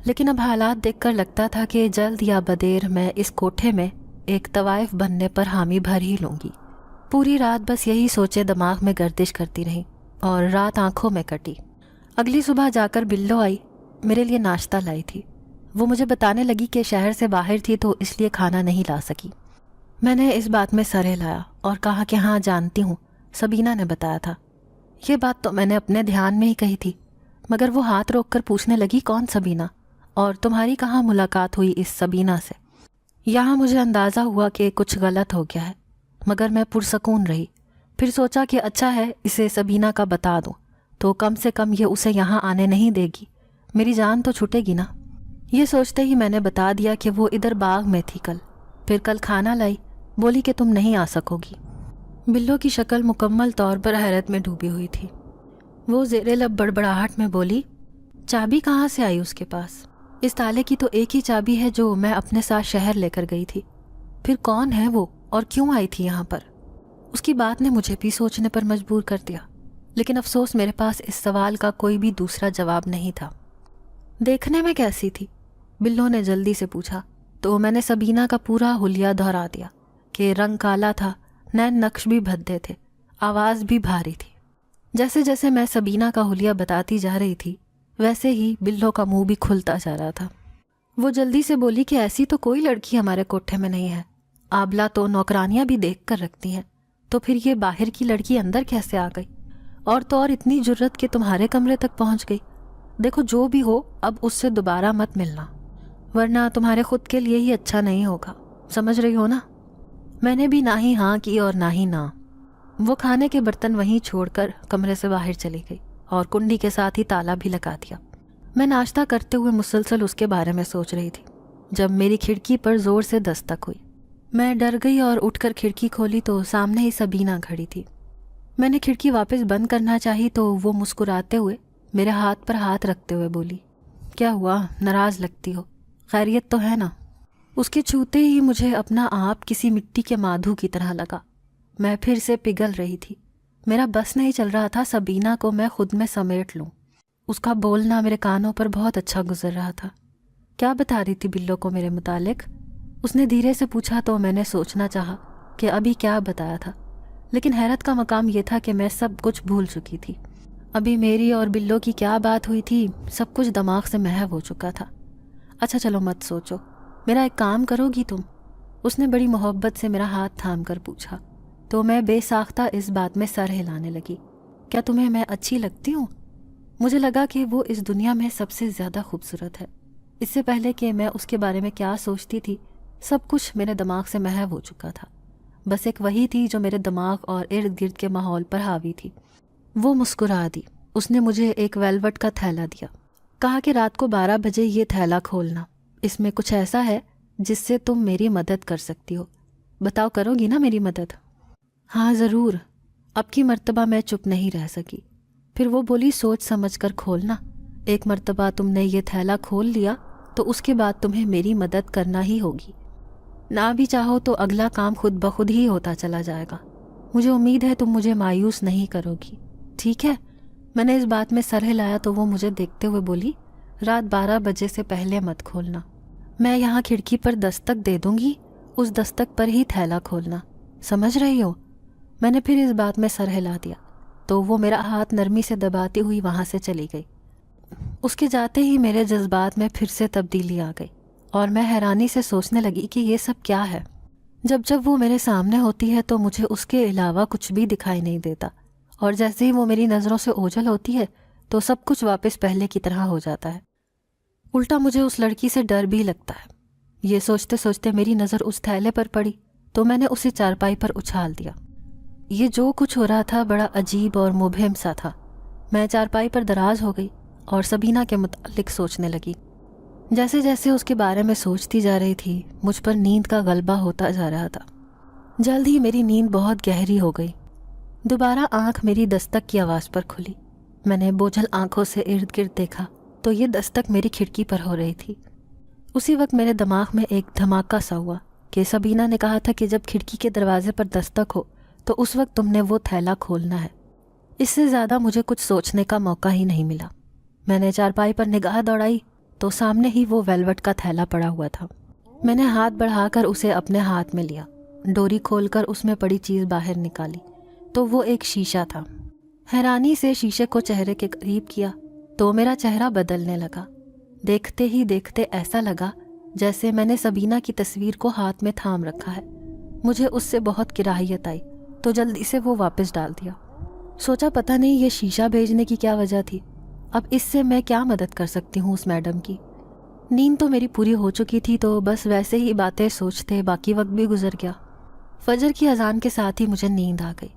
لیکن اب حالات دیکھ کر لگتا تھا کہ جلد یا بدیر میں اس کوٹھے میں ایک طوائف بننے پر حامی بھر ہی لوں گی۔ پوری رات بس یہی سوچے دماغ میں گردش کرتی رہی اور رات آنکھوں میں کٹی۔ اگلی صبح جا کر بلو آئی، میرے لیے ناشتہ لائی تھی۔ وہ مجھے بتانے لگی کہ شہر سے باہر تھی تو اس لیے کھانا نہیں لا سکی۔ میں نے اس بات میں سر ہلایا اور کہا کہ ہاں جانتی ہوں، سبینہ نے بتایا تھا۔ یہ بات تو میں نے اپنے دھیان میں ہی کہی تھی، مگر وہ ہاتھ روک کر پوچھنے لگی کون سبینہ، اور تمہاری کہاں ملاقات ہوئی اس سبینہ سے؟ یہاں مجھے اندازہ ہوا کہ کچھ غلط ہو گیا ہے، مگر میں پرسکون رہی۔ پھر سوچا کہ اچھا ہے اسے سبینہ کا بتا دوں تو کم سے کم یہ اسے یہاں آنے نہیں دے گی، میری جان تو چھوٹے گی نا۔ یہ سوچتے ہی میں نے بتا دیا کہ وہ ادھر باغ میں تھی کل، پھر کل کھانا لائی، بولی کہ تم نہیں آ سکو گی۔ بلو کی شکل مکمل طور پر حیرت میں ڈوبی ہوئی تھی۔ وہ زیر لب بڑبڑاہٹ میں بولی، چابی کہاں سے آئی اس کے پاس؟ اس تالے کی تو ایک ہی چابی ہے جو میں اپنے ساتھ شہر لے کر گئی تھی۔ پھر کون ہے وہ اور کیوں آئی تھی یہاں پر؟ اس کی بات نے مجھے بھی سوچنے پر مجبور کر دیا، لیکن افسوس میرے پاس اس سوال کا کوئی بھی دوسرا جواب نہیں تھا۔ دیکھنے میں کیسی تھی؟ بلو نے جلدی سے پوچھا تو میں نے سبینہ کا پورا حلیہ دہرا دیا کہ رنگ کالا تھا، نین نقش بھی بھدے تھے، آواز بھی بھاری تھی۔ جیسے جیسے میں سبینہ کا حلیہ بتاتی جا رہی تھی ویسے ہی بلو کا منہ بھی کھلتا جا رہا تھا۔ وہ جلدی سے بولی کہ ایسی تو کوئی لڑکی ہمارے کوٹھے میں نہیں ہے، آبلا تو نوکرانیاں بھی دیکھ کر رکھتی ہیں، تو پھر یہ باہر کی لڑکی اندر کیسے آ گئی؟ اور تو اور اتنی جرت کہ تمہارے کمرے تک پہنچ گئی۔ دیکھو جو بھی ہو اب اس سے دوبارہ مت ملنا، ورنہ تمہارے خود کے لیے ہی اچھا نہیں ہوگا، سمجھ رہی ہو نا؟ میں نے بھی نہ ہی ہاں کی اور نہ ہی نہ۔ وہ کھانے کے برتن وہیں چھوڑ کر کمرے سے باہر چلی گئی اور کنڈی کے ساتھ ہی تالا بھی لگا دیا۔ میں ناشتہ کرتے ہوئے مسلسل اس کے بارے میں سوچ رہی تھی جب میری کھڑکی پر زور سے دستک ہوئی۔ میں ڈر گئی اور اٹھ کر کھڑکی کھولی تو سامنے ہی سبینہ کھڑی تھی۔ میں نے کھڑکی واپس بند کرنا چاہی تو وہ مسکراتے ہوئے میرے ہاتھ پر ہاتھ رکھتے ہوئے بولی، کیا ہوا، ناراض لگتی ہو؟ خیریت تو ہے نا؟ اس کے چھوتے ہی مجھے اپنا آپ کسی مٹی کے مادھو کی طرح لگا۔ میں پھر سے پگھل رہی تھی، میرا بس نہیں چل رہا تھا سبینہ کو میں خود میں سمیٹ لوں۔ اس کا بولنا میرے کانوں پر بہت اچھا گزر رہا تھا۔ کیا بتا رہی تھی بلو کو میرے متعلق؟ اس نے دھیرے سے پوچھا تو میں نے سوچنا چاہا کہ ابھی کیا بتایا تھا، لیکن حیرت کا مقام یہ تھا کہ میں سب کچھ بھول چکی تھی۔ ابھی میری اور بلو کی کیا بات ہوئی تھی سب کچھ دماغ سے محو ہو چکا تھا۔ اچھا چلو مت سوچو، میرا ایک کام کرو گی تم؟ اس نے بڑی محبت سے میرا ہاتھ تھام کر پوچھا تو میں بے ساختہ اس بات میں سر ہلانے لگی۔ کیا تمہیں میں اچھی لگتی ہوں؟ مجھے لگا کہ وہ اس دنیا میں سب سے زیادہ خوبصورت ہے۔ اس سے پہلے کہ میں اس کے بارے میں کیا سوچتی تھی سب کچھ میرے دماغ سے محو ہو چکا تھا، بس ایک وہی تھی جو میرے دماغ اور ارد گرد کے ماحول پر حاوی تھی۔ وہ مسکرا دی۔ اس نے مجھے ایک ویلوٹ کا تھیلا دیا، کہا کہ رات کو 12 بجے یہ تھیلا کھولنا، اس میں کچھ ایسا ہے جس سے تم میری مدد کر سکتی ہو، بتاؤ کرو گی نا میری مدد؟ ہاں ضرور۔ اب کی مرتبہ میں چپ نہیں رہ سکی۔ پھر وہ بولی سوچ سمجھ کر کھولنا، ایک مرتبہ تم نے یہ تھیلا کھول لیا تو اس کے بعد تمہیں میری مدد کرنا ہی ہوگی، نہ بھی چاہو تو اگلا کام خود بخود ہی ہوتا چلا جائے گا۔ مجھے امید ہے تم مجھے مایوس نہیں کرو گی، ٹھیک ہے؟ میں نے اس بات میں سر ہلایا تو وہ مجھے دیکھتے ہوئے بولی، رات 12 بجے سے پہلے مت کھولنا۔ میں یہاں کھڑکی پر دستک دے دوں گی، اس دستک پر ہی تھیلا کھولنا، سمجھ رہی ہو؟ میں نے پھر اس بات میں سر ہلا دیا تو وہ میرا ہاتھ نرمی سے دباتی ہوئی وہاں سے چلی گئی۔ اس کے جاتے ہی میرے جذبات میں پھر سے تبدیلی آ گئی اور میں حیرانی سے سوچنے لگی کہ یہ سب کیا ہے۔ جب وہ میرے سامنے ہوتی ہے تو مجھے اس کے علاوہ کچھ بھی دکھائی نہیں دیتا، اور جیسے ہی وہ میری نظروں سے اوجھل ہوتی ہے تو سب کچھ واپس پہلے کی طرح ہو جاتا ہے۔ الٹا مجھے اس لڑکی سے ڈر بھی لگتا ہے۔ یہ سوچتے سوچتے میری نظر اس تھیلے پر پڑی تو میں نے اسے چارپائی پر اچھال دیا۔ یہ جو کچھ ہو رہا تھا بڑا عجیب اور مبہم سا تھا۔ میں چارپائی پر دراز ہو گئی اور سبینہ کے متعلق سوچنے لگی۔ جیسے جیسے اس کے بارے میں سوچتی جا رہی تھی مجھ پر نیند کا غلبہ ہوتا جا رہا تھا۔ جلد ہی میری نیند بہت گہری ہو گئی۔ دوبارہ آنکھ میری دستک کی آواز پر کھلی۔ میں نے بوجھل آنکھوں سے ارد گرد دیکھا تو یہ دستک میری کھڑکی پر ہو رہی تھی۔ اسی وقت میرے دماغ میں ایک دھماکہ سا ہوا کہ سبینہ نے کہا تھا کہ جب کھڑکی کے دروازے پر دستک ہو تو اس وقت تم نے وہ تھیلا کھولنا ہے۔ اس سے زیادہ مجھے کچھ سوچنے کا موقع ہی نہیں ملا۔ میں نے چارپائی پر نگاہ دوڑائی تو سامنے ہی وہ ویلوٹ کا تھیلا پڑا ہوا تھا۔ میں نے ہاتھ بڑھا کر اسے اپنے ہاتھ میں لیا، ڈوری کھول کر اس میں پڑی چیز باہر نکالی تو وہ ایک شیشہ تھا۔ حیرانی سے شیشے کو چہرے کے قریب کیا تو میرا چہرہ بدلنے لگا۔ دیکھتے ہی دیکھتے ایسا لگا جیسے میں نے سبینہ کی تصویر کو ہاتھ میں تھام رکھا ہے۔ مجھے اس سے بہت کراہیت آئی تو جلدی سے وہ واپس ڈال دیا۔ سوچا پتہ نہیں یہ شیشہ بھیجنے کی کیا وجہ تھی، اب اس سے میں کیا مدد کر سکتی ہوں اس میڈم کی۔ نیند تو میری پوری ہو چکی تھی تو بس ویسے ہی باتیں سوچتے باقی وقت بھی گزر گیا۔ فجر کی اذان کے ساتھ ہی مجھے نیند آ گئی۔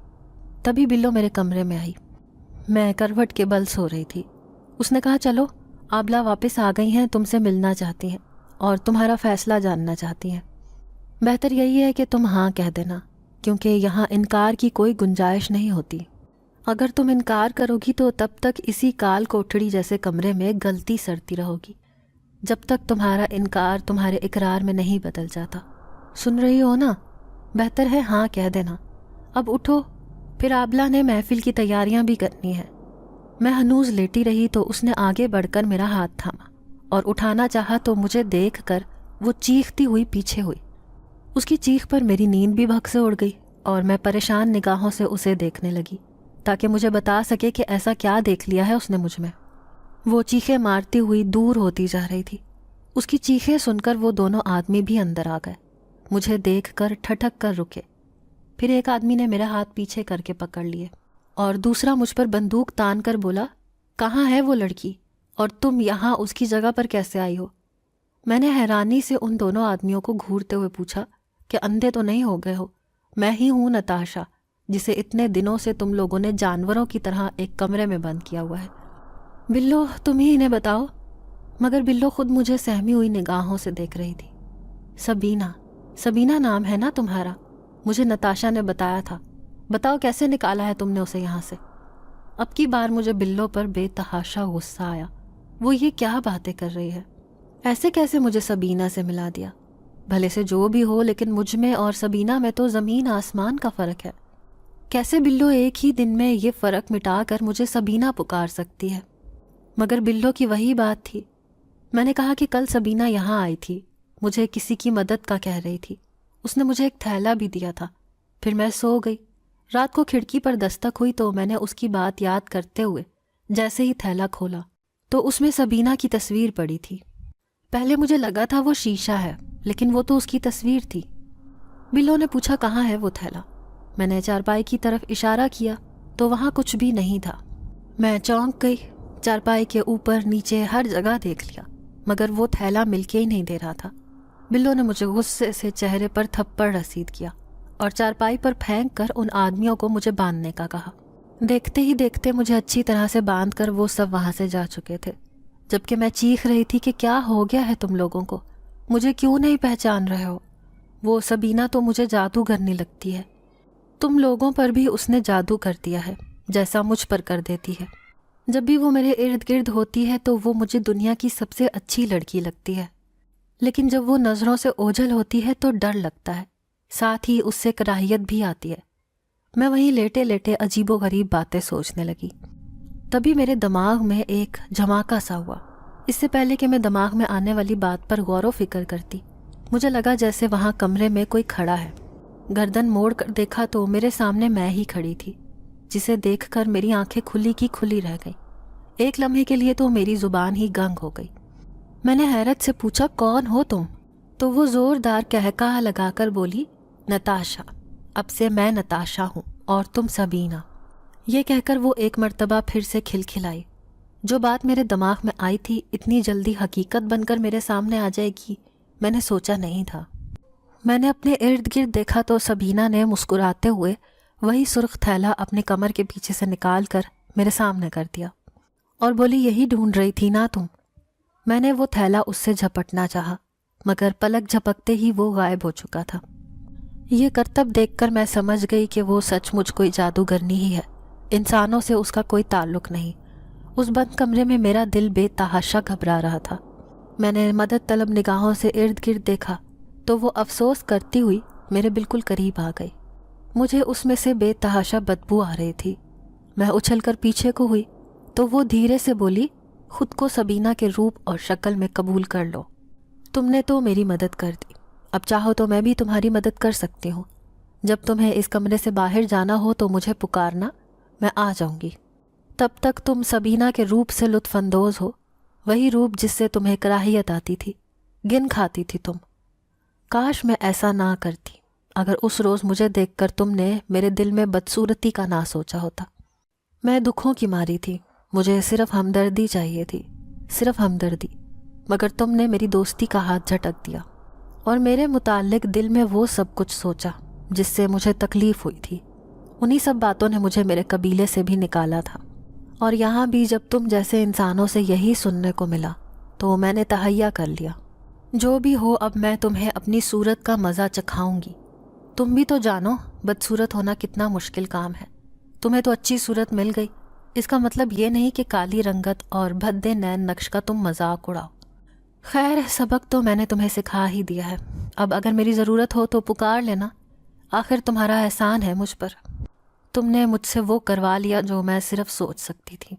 تبھی بلو میرے کمرے میں آئی۔ میں کروٹ کے بل سو رہی تھی۔ اس نے کہا چلو آبلہ واپس آ گئی ہیں، تم سے ملنا چاہتی ہیں اور تمہارا فیصلہ جاننا چاہتی ہیں۔ بہتر یہی ہے کہ تم ہاں کہہ دینا، کیونکہ یہاں انکار کی کوئی گنجائش نہیں ہوتی۔ اگر تم انکار کرو گی تو تب تک اسی کال کوٹڑی جیسے کمرے میں گلتی سڑتی رہو گی، جب تک تمہارا انکار تمہارے اقرار میں نہیں بدل جاتا۔ سن رہی ہو نا؟ بہتر ہے ہاں کہہ دینا۔ اب اٹھو، پھر آبلہ نے محفل کی تیاریاں بھی کرنی ہیں۔ میں ہنوز لیٹی رہی تو اس نے آگے بڑھ کر میرا ہاتھ تھاما اور اٹھانا چاہا تو مجھے دیکھ کر وہ چیختی ہوئی پیچھے ہوئی۔ اس کی چیخ پر میری نیند بھی بھگ سے اڑ گئی اور میں پریشان نگاہوں سے اسے دیکھنے لگی تاکہ مجھے بتا سکے کہ ایسا کیا دیکھ لیا ہے اس نے مجھ میں۔ وہ چیخیں مارتی ہوئی دور ہوتی جا رہی تھی۔ اس کی چیخیں سن کر وہ دونوں آدمی بھی اندر آ گئے، مجھے دیکھ کر ٹھٹک کر رکے۔ پھر ایک آدمی نے میرا ہاتھ پیچھے کر کے پکڑ لیے اور دوسرا مجھ پر بندوق تان کر بولا، کہاں ہے وہ لڑکی اور تم یہاں اس کی جگہ پر کیسے آئی ہو؟ میں نے حیرانی سے ان دونوں آدمیوں کو گھورتے ہوئے پوچھا کہ اندھے تو نہیں ہو گئے ہو؟ میں ہی ہوں نتاشا، جسے اتنے دنوں سے تم لوگوں نے جانوروں کی طرح ایک کمرے میں بند کیا ہوا ہے۔ بلو تم ہی انہیں بتاؤ۔ مگر بلو خود مجھے سہمی ہوئی نگاہوں سے دیکھ رہی تھی۔ سبینہ نام ہے نا تمہارا؟ مجھے نتاشا نے بتایا تھا۔ بتاؤ کیسے نکالا ہے تم نے اسے یہاں سے؟ اب کی بار مجھے بلو پر بے تحاشا غصہ آیا۔ وہ یہ کیا باتیں کر رہی ہے؟ ایسے کیسے مجھے سبینہ سے ملا دیا؟ بھلے سے جو بھی ہو لیکن مجھ میں اور سبینہ میں تو زمین آسمان کا فرق ہے۔ کیسے بلو ایک ہی دن میں یہ فرق مٹا کر مجھے سبینہ پکار سکتی ہے؟ مگر بلو کی وہی بات تھی۔ میں نے کہا کہ کل سبینہ یہاں آئی تھی، مجھے کسی کی مدد کا کہہ رہی تھی۔ اس نے مجھے ایک تھیلا بھی دیا تھا۔ پھر میں سو گئی۔ رات کو کھڑکی پر دستک ہوئی تو میں نے اس کی بات یاد کرتے ہوئے جیسے ہی تھیلا کھولا تو اس میں سبینہ کی تصویر پڑی تھی۔ پہلے مجھے لگا تھا وہ شیشہ ہے، لیکن وہ تو اس کی تصویر تھی۔ بلو نے پوچھا کہاں ہے وہ تھیلا؟ میں نے چارپائی کی طرف اشارہ کیا تو وہاں کچھ بھی نہیں تھا۔ میں چونک گئی۔ چارپائی کے اوپر نیچے ہر جگہ دیکھ لیا مگر وہ تھیلا مل کے ہی نہیں دے رہا تھا۔ بلو نے مجھے غصے سے چہرے پر تھپڑ رسید کیا اور چارپائی پر پھینک کر ان آدمیوں کو مجھے باندھنے کا کہا۔ دیکھتے ہی دیکھتے مجھے اچھی طرح سے باندھ کر وہ سب وہاں سے جا چکے تھے، جبکہ میں چیخ رہی تھی کہ کیا ہو گیا ہے تم لوگوں کو؟ مجھے کیوں نہیں پہچان رہے ہو؟ وہ سبینہ تو مجھے جادو کرنے لگتی ہے۔ تم لوگوں پر بھی اس نے جادو کر دیا ہے جیسا مجھ پر کر دیتی ہے۔ جب بھی وہ میرے ارد گرد ہوتی ہے تو وہ مجھے دنیا کی سب سے اچھی لڑکی لگتی ہے، لیکن جب وہ نظروں سے اوجھل ہوتی ہے تو ڈر لگتا ہے، ساتھ ہی اس سے کراہیت بھی آتی ہے۔ میں وہیں لیٹے لیٹے عجیب و غریب باتیں سوچنے لگی۔ تبھی میرے دماغ میں ایک جھماکا سا ہوا۔ اس سے پہلے کہ میں دماغ میں آنے والی بات پر غور و فکر کرتی، مجھے لگا جیسے وہاں کمرے میں کوئی کھڑا ہے۔ گردن موڑ کر دیکھا تو میرے سامنے میں ہی کھڑی تھی، جسے دیکھ کر میری آنکھیں کھلی کی کھلی رہ گئیں۔ ایک لمحے کے لیے تو میری زبان ہی گنگ ہو گئی۔ میں نے حیرت سے پوچھا، کون ہو تم؟ تو وہ زوردار قہقہہ لگا کر بولی، نتاشا، اب سے میں نتاشا ہوں اور تم سبینہ۔ یہ کہہ کر وہ ایک مرتبہ پھر سے کھلکھلائی۔ جو بات میرے دماغ میں آئی تھی اتنی جلدی حقیقت بن کر میرے سامنے آ جائے گی میں نے سوچا نہیں تھا۔ میں نے اپنے ارد گرد دیکھا تو سبینہ نے مسکراتے ہوئے وہی سرخ تھیلا اپنے کمر کے پیچھے سے نکال کر میرے سامنے کر دیا اور بولی، یہی ڈھونڈ رہی تھی نا تم؟ میں نے وہ تھیلا اس سے جھپٹنا چاہا، مگر پلک جھپکتے ہی وہ غائب ہو چکا تھا۔ یہ کرتب دیکھ کر میں سمجھ گئی کہ وہ سچ مچ کوئی جادوگرنی ہی ہے، انسانوں سے اس کا کوئی تعلق نہیں۔ اس بند کمرے میں میرا دل بے تحاشا گھبرا رہا تھا۔ میں نے مدد طلب نگاہوں سے ارد گرد دیکھا تو وہ افسوس کرتی ہوئی میرے بالکل قریب آ گئی۔ مجھے اس میں سے بے تحاشا بدبو آ رہی تھی۔ میں اچھل کر پیچھے کو ہوئی تو وہ دھیرے سے بولی، خود کو سبینہ کے روپ اور شکل میں قبول کر لو۔ تم نے تو میری مدد کر دی، اب چاہو تو میں بھی تمہاری مدد کر سکتی ہوں۔ جب تمہیں اس کمرے سے باہر جانا ہو تو مجھے پکارنا، میں آ جاؤں گی۔ تب تک تم سبینہ کے روپ سے لطف اندوز ہو، وہی روپ جس سے تمہیں کراہیت آتی تھی، گن کھاتی تھی تم۔ کاش میں ایسا نہ کرتی، اگر اس روز مجھے دیکھ کر تم نے میرے دل میں بدصورتی کا نہ سوچا ہوتا۔ میں دکھوں کی ماری تھی، مجھے صرف ہمدردی چاہیے تھی، صرف ہمدردی، مگر تم نے میری دوستی کا ہاتھ جھٹک دیا اور میرے متعلق دل میں وہ سب کچھ سوچا جس سے مجھے تکلیف ہوئی تھی۔ انہی سب باتوں نے مجھے میرے قبیلے سے بھی نکالا تھا، اور یہاں بھی جب تم جیسے انسانوں سے یہی سننے کو ملا تو میں نے تہیہ کر لیا۔ جو بھی ہو، اب میں تمہیں اپنی صورت کا مزہ چکھاؤں گی۔ تم بھی تو جانو بدصورت ہونا کتنا مشکل کام ہے۔ تمہیں تو اچھی صورت مل گئی، اس کا مطلب یہ نہیں کہ کالی رنگت اور بھدے نین نقش کا تم مذاق اڑاؤ۔ خیر، سبق تو میں نے تمہیں سکھا ہی دیا ہے، اب اگر میری ضرورت ہو تو پکار لینا، آخر تمہارا احسان ہے مجھ پر۔ تم نے مجھ سے وہ کروا لیا جو میں صرف سوچ سکتی تھی۔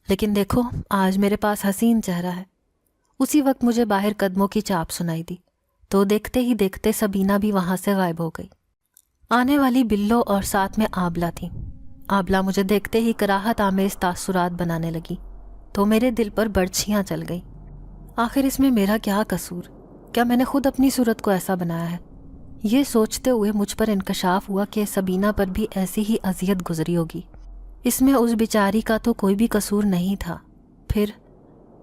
لیکن دیکھو، آج میرے پاس حسین چہرہ ہے۔ اسی وقت مجھے باہر قدموں کی چاپ سنائی دی تو دیکھتے ہی دیکھتے سبینہ بھی وہاں سے غائب ہو گئی۔ آنے والی بلو اور ساتھ میں آبلہ تھی۔ آبلہ مجھے دیکھتے ہی کراہت آمیز تاثرات بنانے لگی تو میرے دل پر برچھیاں چل گئیں۔ آخر اس میں میرا کیا قصور؟ کیا میں نے خود اپنی صورت کو ایسا بنایا ہے؟ یہ سوچتے ہوئے مجھ پر انکشاف ہوا کہ سبینہ پر بھی ایسی ہی اذیت گزری ہوگی۔ اس میں اس بیچاری کا تو کوئی بھی قصور نہیں تھا۔ پھر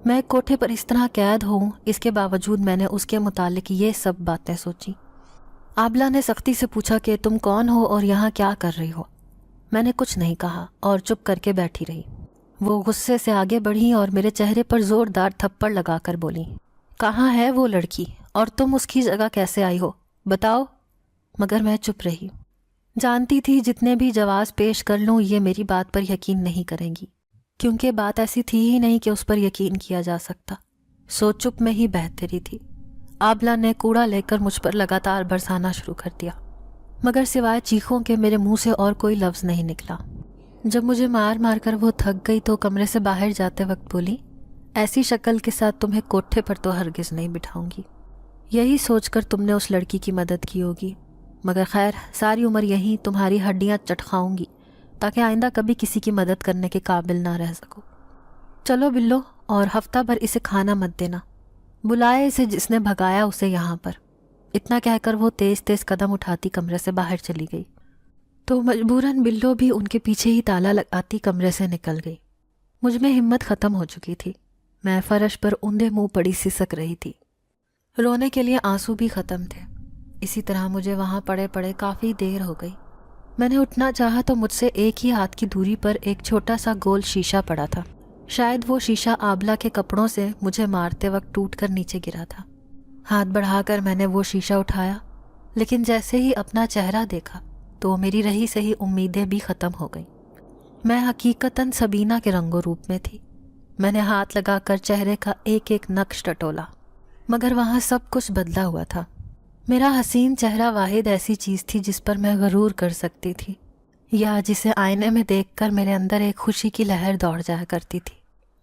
میں کوٹھے پر اس طرح قید ہوں، اس کے باوجود میں نے اس کے متعلق یہ سب باتیں سوچی۔ آبلہ نے سختی سے پوچھا کہ تم کون ہو اور یہاں کیا کر رہی ہو؟ میں نے کچھ نہیں کہا اور چپ کر کے بیٹھی رہی۔ وہ غصے سے آگے بڑھی اور میرے چہرے پر زوردار تھپڑ لگا کر بولی، کہاں ہے وہ لڑکی اور تم اس کی جگہ کیسے آئی ہو؟ بتاؤ۔ مگر میں چپ رہی۔ جانتی تھی جتنے بھی جواز پیش کر لوں یہ میری بات پر یقین نہیں کریں گی، کیونکہ بات ایسی تھی ہی نہیں کہ اس پر یقین کیا جا سکتا۔ سو چپ میں ہی بہتری تھی۔ آبلہ نے کوڑا لے کر مجھ پر لگاتار برسانا شروع کر دیا، مگر سوائے چیخوں کے میرے منہ سے اور کوئی لفظ نہیں نکلا۔ جب مجھے مار مار کر وہ تھک گئی تو کمرے سے باہر جاتے وقت بولی، ایسی شکل کے ساتھ تمہیں کوٹھے پر تو ہرگز نہیں بٹھاؤں گی۔ یہی سوچ کر تم نے اس لڑکی کی مدد کی ہوگی، مگر خیر، ساری عمر یہیں تمہاری ہڈیاں چٹکھاؤں گی تاکہ آئندہ کبھی کسی کی مدد کرنے کے قابل نہ رہ سکو۔ چلو بلو، اور ہفتہ بھر اسے کھانا مت دینا۔ بلائے اسے جس نے بھگایا اسے یہاں پر۔ اتنا کہہ کر وہ تیز تیز قدم اٹھاتی کمرے سے باہر چلی گئی تو مجبوراً بلو بھی ان کے پیچھے ہی تالا لگاتی کمرے سے نکل گئی۔ مجھ میں ہمت ختم ہو چکی تھی۔ میں فرش پر اوندے منہ پڑی سسک رہی تھی۔ رونے کے لیے آنسو بھی ختم تھے۔ اسی طرح مجھے وہاں پڑے پڑے کافی دیر ہو گئی۔ میں نے اٹھنا چاہا تو مجھ سے ایک ہی ہاتھ کی دوری پر ایک چھوٹا سا گول شیشہ پڑا تھا۔ شاید وہ شیشہ آبلہ کے کپڑوں سے مجھے مارتے وقت ٹوٹ کر نیچے گرا تھا۔ ہاتھ بڑھا کر میں نے وہ شیشہ اٹھایا، لیکن جیسے ہی اپنا چہرہ دیکھا تو میری رہی سہی امیدیں بھی ختم ہو گئیں۔ میں حقیقتاً سبینہ کے رنگ و روپ میں تھی۔ میں نے ہاتھ لگا کر چہرے کا ایک ایک نقش ٹٹولا، مگر وہاں سب کچھ بدلا ہوا تھا۔ میرا حسین چہرہ واحد ایسی چیز تھی جس پر میں غرور کر سکتی تھی، یا جسے آئینے میں دیکھ کر میرے اندر ایک خوشی کی لہر دوڑ جایا کرتی تھی۔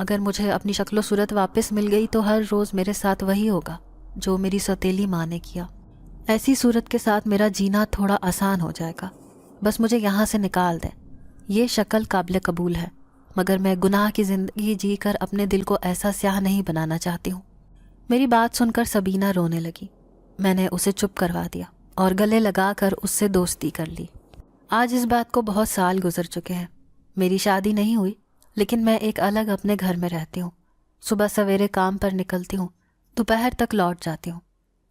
اگر مجھے اپنی شکل و صورت واپس مل گئی تو ہر روز میرے ساتھ وہی ہوگا جو میری سوتیلی ماں نے کیا۔ ایسی صورت کے ساتھ میرا جینا تھوڑا آسان ہو جائے گا، بس مجھے یہاں سے نکال دیں۔ یہ شکل قابل قبول ہے، مگر میں گناہ کی زندگی جی کر اپنے دل کو ایسا سیاہ نہیں بنانا چاہتی ہوں۔ میری بات سن کر سبینہ رونے لگی۔ میں نے اسے چپ کروا دیا اور گلے لگا کر اس سے دوستی کر لی۔ آج اس بات کو بہت سال گزر چکے ہیں۔ میری شادی نہیں ہوئی، لیکن میں ایک الگ اپنے گھر میں رہتی ہوں۔ صبح سویرے کام پر نکلتی ہوں، دوپہر تک لوٹ جاتی ہوں۔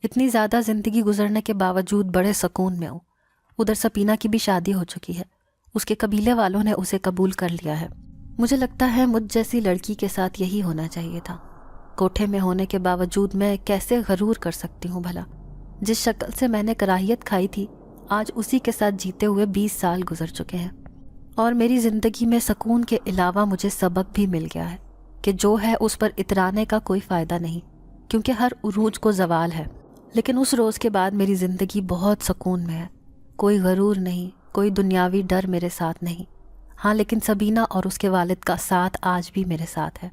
اتنی زیادہ زندگی گزرنے کے باوجود بڑے سکون میں ہوں۔ ادھر سپینہ کی بھی شادی ہو چکی ہے، اس کے قبیلے والوں نے اسے قبول کر لیا ہے۔ مجھے لگتا ہے مجھ جیسی لڑکی کے ساتھ یہی ہونا چاہیے تھا۔ کوٹھے میں ہونے کے باوجود میں کیسے غرور کر سکتی ہوں بھلا؟ جس شکل سے میں نے کراہیت کھائی تھی، آج اسی کے ساتھ جیتے ہوئے 20 سال گزر چکے ہیں، اور میری زندگی میں سکون کے علاوہ مجھے سبق بھی مل گیا ہے کہ جو ہے اس پر اترانے کا کوئی فائدہ نہیں، کیونکہ ہر عروج کو زوال ہے۔ لیکن اس روز کے بعد میری زندگی بہت سکون میں ہے۔ کوئی غرور نہیں، کوئی دنیاوی ڈر میرے ساتھ نہیں۔ ہاں، لیکن سبینہ اور اس کے والد کا ساتھ آج بھی میرے ساتھ ہے۔